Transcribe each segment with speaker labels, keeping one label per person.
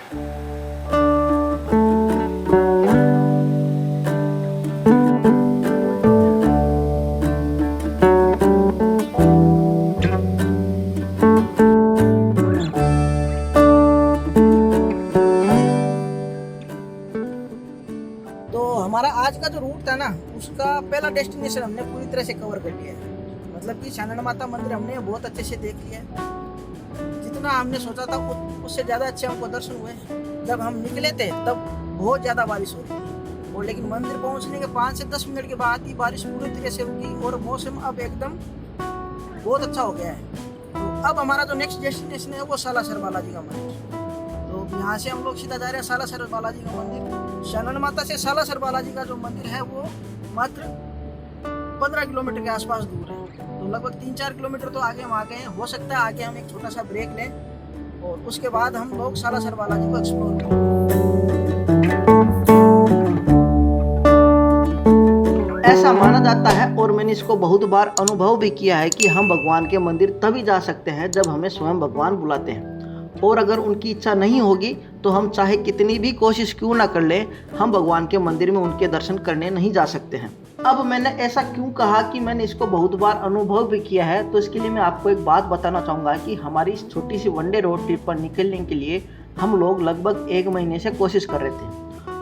Speaker 1: हमारा आज का जो रूट था ना, उसका पहला डेस्टिनेशन हमने पूरी तरह से कवर कर लिया है। मतलब कि छानन माता मंदिर हमने बहुत अच्छे से देख लिया है। जितना हमने सोचा था उससे ज़्यादा अच्छे हमको दर्शन हुए। जब हम निकले थे तब बहुत ज़्यादा बारिश हो रही थी, और लेकिन मंदिर पहुंचने के 5 से 10 मिनट के बाद ही बारिश पूरी तरह से रुकी और मौसम अब एकदम बहुत अच्छा हो गया है। तो अब हमारा जो नेक्स्ट डेस्टिनेशन है वो सालासर बालाजी का मंदिर। तो यहाँ से हम लोग सीधा जा रहे हैं सालासर बालाजी का मंदिर। शनन माता से सालासर बालाजी का जो मंदिर है वो मात्र 15 किलोमीटर के आसपास दूर है। तो लगभग 3-4 किलोमीटर तो आगे हम आ गए हैं। हो सकता है आगे हम एक छोटा सा ब्रेक लें और उसके बाद हम लोग सालासर बालाजी को एक्सप्लोर करें।
Speaker 2: ऐसा माना जाता है और मैंने इसको बहुत बार अनुभव भी किया है कि हम भगवान के मंदिर तभी जा सकते हैं जब हमें स्वयं भगवान बुलाते हैं, और अगर उनकी इच्छा नहीं होगी तो हम चाहे कितनी भी कोशिश क्यों ना कर लें, हम भगवान के मंदिर में उनके दर्शन करने नहीं जा सकते हैं। अब मैंने ऐसा क्यों कहा कि मैंने इसको बहुत बार अनुभव भी किया है, तो इसके लिए मैं आपको एक बात बताना चाहूँगा कि हमारी इस छोटी सी वनडे रोड ट्रिप पर निकलने के लिए हम लोग लगभग 1 महीने से कोशिश कर रहे थे,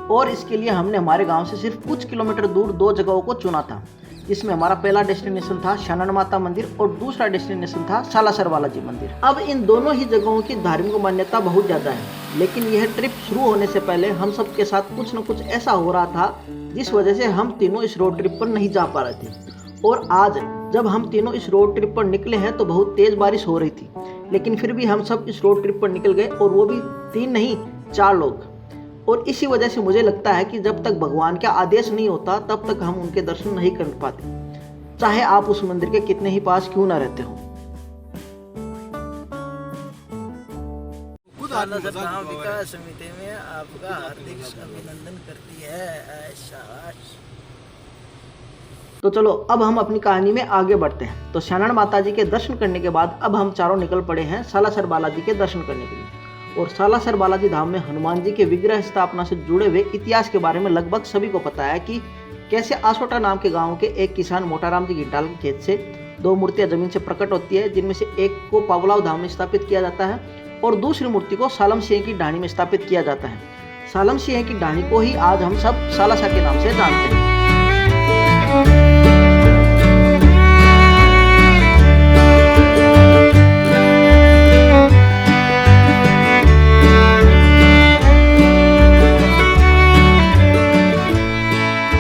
Speaker 2: और इसके लिए हमने हमारे गांव से सिर्फ कुछ किलोमीटर दूर 2 जगहों को चुना था, जिसमें हमारा पहला डेस्टिनेशन था शनन माता मंदिर और दूसरा डेस्टिनेशन था सालासर बालाजी मंदिर। अब इन दोनों ही जगहों की धार्मिक मान्यता बहुत ज़्यादा है, लेकिन यह ट्रिप शुरू होने से पहले हम सब के साथ कुछ न कुछ ऐसा हो रहा था जिस वजह से हम तीनों इस रोड ट्रिप पर नहीं जा पा रहे थे। और आज जब हम तीनों इस रोड ट्रिप पर निकले हैं तो बहुत तेज़ बारिश हो रही थी, लेकिन फिर भी हम सब इस रोड ट्रिप पर निकल गए, और वो भी 3 नहीं 4 लोग। और इसी वजह से मुझे लगता है कि जब तक भगवान का आदेश नहीं होता तब तक हम उनके दर्शन नहीं कर पाते, चाहे आप उस मंदिर के कितने ही पास क्यों ना रहते हो।
Speaker 1: सालासर गांव विकास समिति में आपका हार्दिक अभिनंदन करती है।
Speaker 2: तो चलो अब हम अपनी कहानी में आगे बढ़ते हैं। तो शनन माता जी के दर्शन करने के बाद अब हम चारों निकल पड़े हैं सालासर बालाजी के दर्शन करने के लिए। और सालासर बालाजी धाम में हनुमान जी के विग्रह स्थापना से जुड़े हुए इतिहास के बारे में लगभग सभी को पता है कि कैसे आसोटा नाम के गांव के एक किसान मोटाराम जी गिंडाल के खेत से 2 मूर्तियां जमीन से प्रकट होती है, जिनमें से एक को पावलाव धाम में स्थापित किया जाता है और दूसरी मूर्ति को सालम सिंह की ढाणी में स्थापित किया जाता है। सालम सिंह की ढाणी को ही आज हम सब सालासर के नाम से जानते हैं।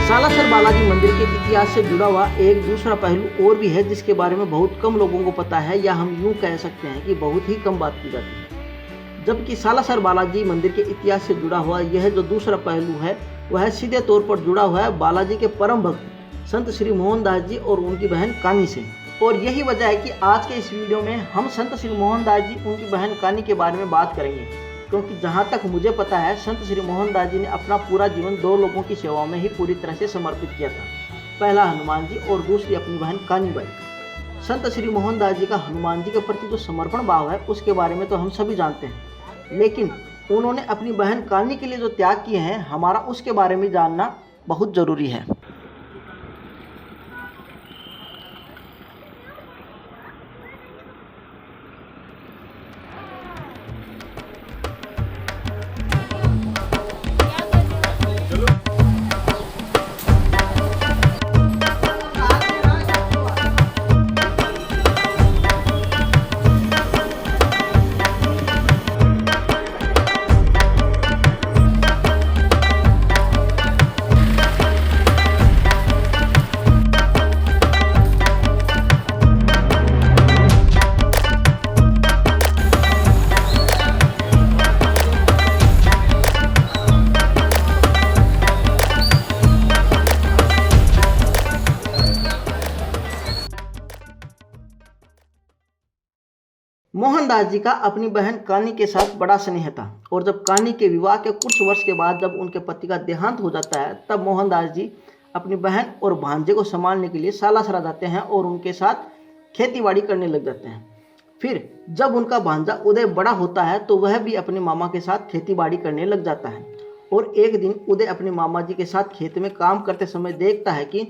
Speaker 2: सालासर बालाजी मंदिर के इतिहास से जुड़ा हुआ एक दूसरा पहलू और भी है, जिसके बारे में बहुत कम लोगों को पता है, या हम यूं कह सकते हैं कि बहुत ही कम बात की जाती है। जबकि सालासर बालाजी मंदिर के इतिहास से जुड़ा हुआ यह जो दूसरा पहलू है वह सीधे तौर पर जुड़ा हुआ है बालाजी के परम भक्त संत श्री मोहनदास जी और उनकी बहन कानी से। और यही वजह है कि आज के इस वीडियो में हम संत श्री मोहनदास जी उनकी बहन कानी के बारे में बात करेंगे, क्योंकि जहाँ तक मुझे पता है संत श्री मोहनदास जी ने अपना पूरा जीवन 2 लोगों की सेवा में ही पूरी तरह से समर्पित किया था। पहला हनुमान जी और दूसरी अपनी बहन कानी बाई। संत श्री मोहनदास जी का हनुमान जी के प्रति जो समर्पण भाव है उसके बारे में तो हम सभी जानते हैं, लेकिन उन्होंने अपनी बहन कानी के लिए जो त्याग किए हैं हमारा उसके बारे में जानना बहुत ज़रूरी है। मोहनदास जी का अपनी बहन कानी के साथ बड़ा स्नेह था, और जब कानी के विवाह के कुछ वर्ष के बाद जब उनके पति का देहांत हो जाता है तब मोहनदास जी अपनी बहन और भांजे को संभालने के लिए सालासर जाते हैं और उनके साथ खेतीबाड़ी करने लग जाते हैं। फिर जब उनका भांजा उदय बड़ा होता है तो वह भी अपने मामा के साथ खेती बाड़ी करने लग जाता है। और एक दिन उदय अपने मामा जी के साथ खेत में काम करते समय देखता है कि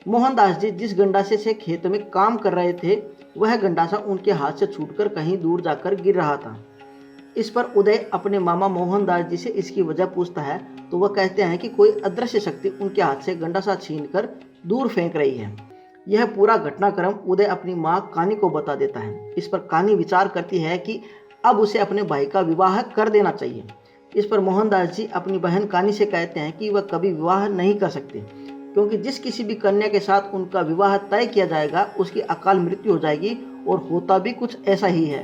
Speaker 2: मोहनदास जी जिस गंडासे से खेत में काम कर रहे थे वह गंडासा उनके हाथ से छूटकर कहीं दूर जाकर गिर रहा था। इस पर उदय अपने मामा मोहनदास जी से इसकी वजह पूछता है तो वह कहते हैं कि कोई अदृश्य शक्ति उनके हाथ से गंडासा छीनकर दूर फेंक रही है। यह पूरा घटनाक्रम उदय अपनी माँ कानी को बता देता है। इस पर कानी विचार करती है कि अब उसे अपने भाई का विवाह कर देना चाहिए। इस पर मोहनदास जी अपनी बहन कानी से कहते हैं कि वह कभी विवाह नहीं कर सकते, क्योंकि जिस किसी भी कन्या के साथ उनका विवाह तय किया जाएगा उसकी अकाल मृत्यु हो जाएगी, और होता भी कुछ ऐसा ही है।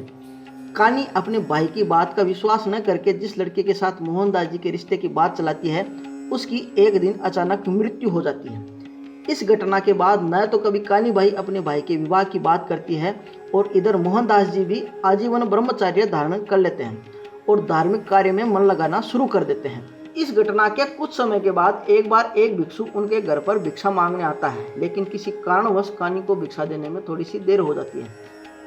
Speaker 2: कानी अपने भाई की बात का विश्वास न करके जिस लड़के के साथ मोहनदास जी के रिश्ते की बात चलाती है उसकी एक दिन अचानक मृत्यु हो जाती है। इस घटना के बाद न तो कभी कानी भाई अपने भाई के विवाह की बात करती है और इधर मोहनदास जी भी आजीवन ब्रह्मचर्य धारण कर लेते हैं और धार्मिक कार्य में मन लगाना शुरू कर देते हैं। इस घटना के कुछ समय के बाद एक बार एक भिक्षु उनके घर पर भिक्षा मांगने आता है, लेकिन किसी कारणवश कानी को भिक्षा देने में थोड़ी सी देर हो जाती है।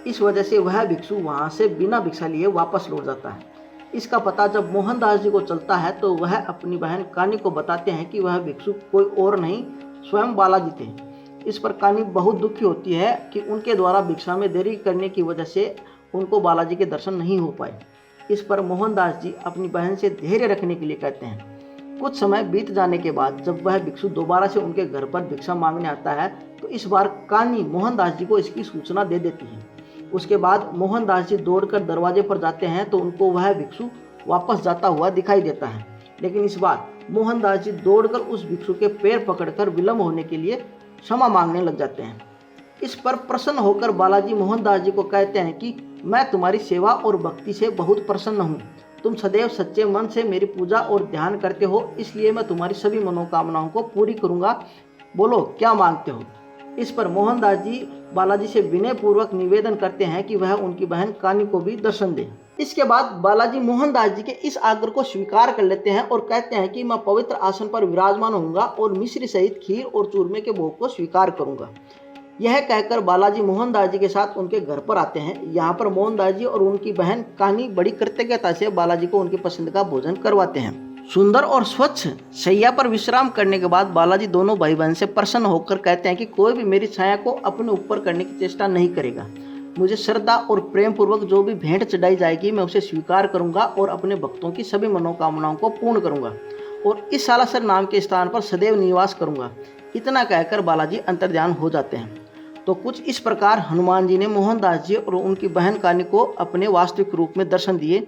Speaker 2: इस वजह से वह भिक्षु वहां से बिना भिक्षा लिए वापस लौट जाता है। इसका पता जब मोहनदास जी को चलता है तो वह अपनी बहन कानी को बताते हैं कि वह भिक्षु कोई और नहीं स्वयं बालाजी थे। इस पर कानी बहुत दुखी होती है कि उनके द्वारा भिक्षा में देरी करने की वजह से उनको बालाजी के दर्शन नहीं हो पाए। इस पर मोहनदास जी अपनी बहन से धैर्य रखने के लिए कहते हैं। कुछ समय बीत जाने के बाद जब वह भिक्षु दोबारा से उनके घर पर भिक्षा मांगने आता है तो इस बार कानी मोहनदास जी को इसकी सूचना दे देती है। उसके बाद मोहनदास जी दौड़कर दरवाजे पर जाते हैं तो उनको वह भिक्षु वापस जाता हुआ दिखाई देता है, लेकिन इस बार मोहनदास जी दौड़कर उस भिक्षु के पैर पकड़कर विलंब होने के लिए क्षमा मांगने लग जाते हैं। इस पर प्रसन्न होकर बालाजी मोहनदास जी को कहते हैं कि मैं तुम्हारी सेवा और भक्ति से बहुत प्रसन्न हूँ। तुम सदैव सच्चे मन से मेरी पूजा और ध्यान करते हो, इसलिए मैं तुम्हारी सभी मनोकामनाओं को पूरी करूँगा। बोलो क्या मांगते हो। इस पर मोहनदास जी बालाजी से विनय पूर्वक निवेदन करते हैं कि वह उनकी बहन कानी को भी दर्शन दे। इसके बाद बालाजी मोहनदास जी के इस आग्रह को स्वीकार कर लेते हैं और कहते हैं कि मैं पवित्र आसन पर विराजमान होऊंगा और मिश्री सहित खीर और चूरमे के भोग को स्वीकार करूंगा। यह कहकर बालाजी मोहनदास जी के साथ उनके घर पर आते हैं। यहाँ पर मोहनदास जी और उनकी बहन कानी बड़ी कृतज्ञता से बालाजी को उनकी पसंद का भोजन करवाते हैं। सुंदर और स्वच्छ शैया पर विश्राम करने के बाद बालाजी दोनों भाई बहन से प्रसन्न होकर कहते हैं कि कोई भी मेरी छाया को अपने ऊपर करने की चेष्टा नहीं करेगा। मुझे श्रद्धा और प्रेम पूर्वक जो भी भेंट चढ़ाई जाएगी मैं उसे स्वीकार करूंगा और अपने भक्तों की सभी मनोकामनाओं को पूर्ण करूंगा और इस सालासर नाम के स्थान पर सदैव निवास करूंगा। इतना कहकर बालाजी अंतर्ध्यान हो जाते हैं। तो कुछ इस प्रकार हनुमान जी ने मोहनदास जी और उनकी बहन कानी को अपने वास्तविक रूप में दर्शन दिए।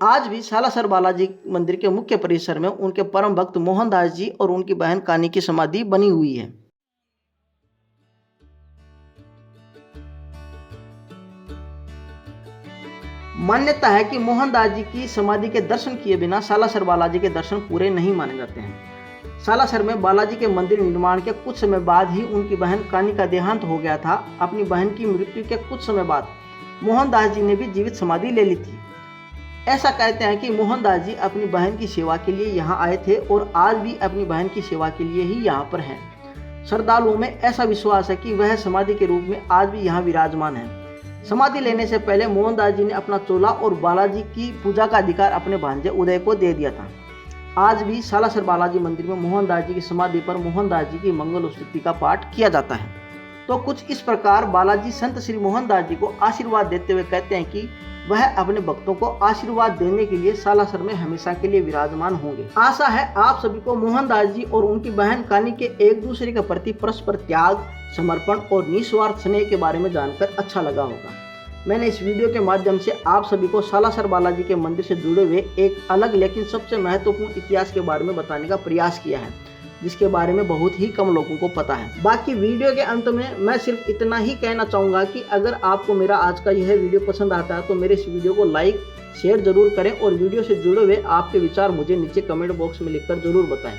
Speaker 2: आज भी सालासर बालाजी मंदिर के मुख्य परिसर में उनके परम भक्त मोहनदास जी और उनकी बहन कानी की समाधि बनी हुई है। मान्यता है कि मोहनदास जी की समाधि के दर्शन किए बिना सालासर बालाजी के दर्शन पूरे नहीं माने जाते हैं। सालासर में बालाजी के मंदिर निर्माण के कुछ समय बाद ही उनकी बहन कानी का देहांत हो गया था। अपनी बहन की मृत्यु के कुछ समय बाद मोहनदास जी ने भी जीवित समाधि ले ली थी। ऐसा कहते हैं कि मोहनदास जी अपनी बहन की सेवा के लिए यहाँ आए थे और आज भी अपनी बहन की सेवा के लिए ही यहाँ पर हैं। श्रद्धालुओं में ऐसा विश्वास है कि वह समाधि के रूप में आज भी यहाँ विराजमान है। समाधि लेने से पहले मोहनदास जी ने अपना चोला और बालाजी की पूजा का अधिकार अपने भांजे उदय को दे दिया था। आज भी सालासर बालाजी मंदिर में मोहनदास जी की समाधि पर मोहनदास जी की मंगल स्तुति का पाठ किया जाता है। तो कुछ इस प्रकार बालाजी संत श्री मोहनदास जी को आशीर्वाद देते हुए कहते हैं कि वह अपने भक्तों को आशीर्वाद देने के लिए सालासर में हमेशा के लिए विराजमान होंगे। आशा है आप सभी को मोहनदास जी और उनकी बहन कानी के एक दूसरे के प्रति परस्पर त्याग, समर्पण और निस्वार्थ स्नेह के बारे में जानकर अच्छा लगा होगा। मैंने इस वीडियो के माध्यम से आप सभी को सालासर बालाजी के मंदिर से जुड़े हुए एक अलग लेकिन सबसे महत्वपूर्ण इतिहास के बारे में बताने का प्रयास किया है, जिसके बारे में बहुत ही कम लोगों को पता है। बाकी वीडियो के अंत में मैं सिर्फ इतना ही कहना चाहूँगा कि अगर आपको मेरा आज का यह वीडियो पसंद आता है तो मेरे इस वीडियो को लाइक शेयर जरूर करें और वीडियो से जुड़े हुए आपके विचार मुझे नीचे कमेंट बॉक्स में लिखकर जरूर बताएं।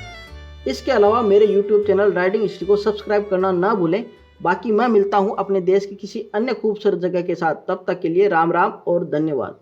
Speaker 2: इसके अलावा मेरे YouTube चैनल राइडिंग हिस्ट्री को सब्सक्राइब करना ना भूलें। बाकी मैं मिलता हूँ अपने देश की किसी अन्य खूबसूरत जगह के साथ। तब तक के लिए राम राम और धन्यवाद।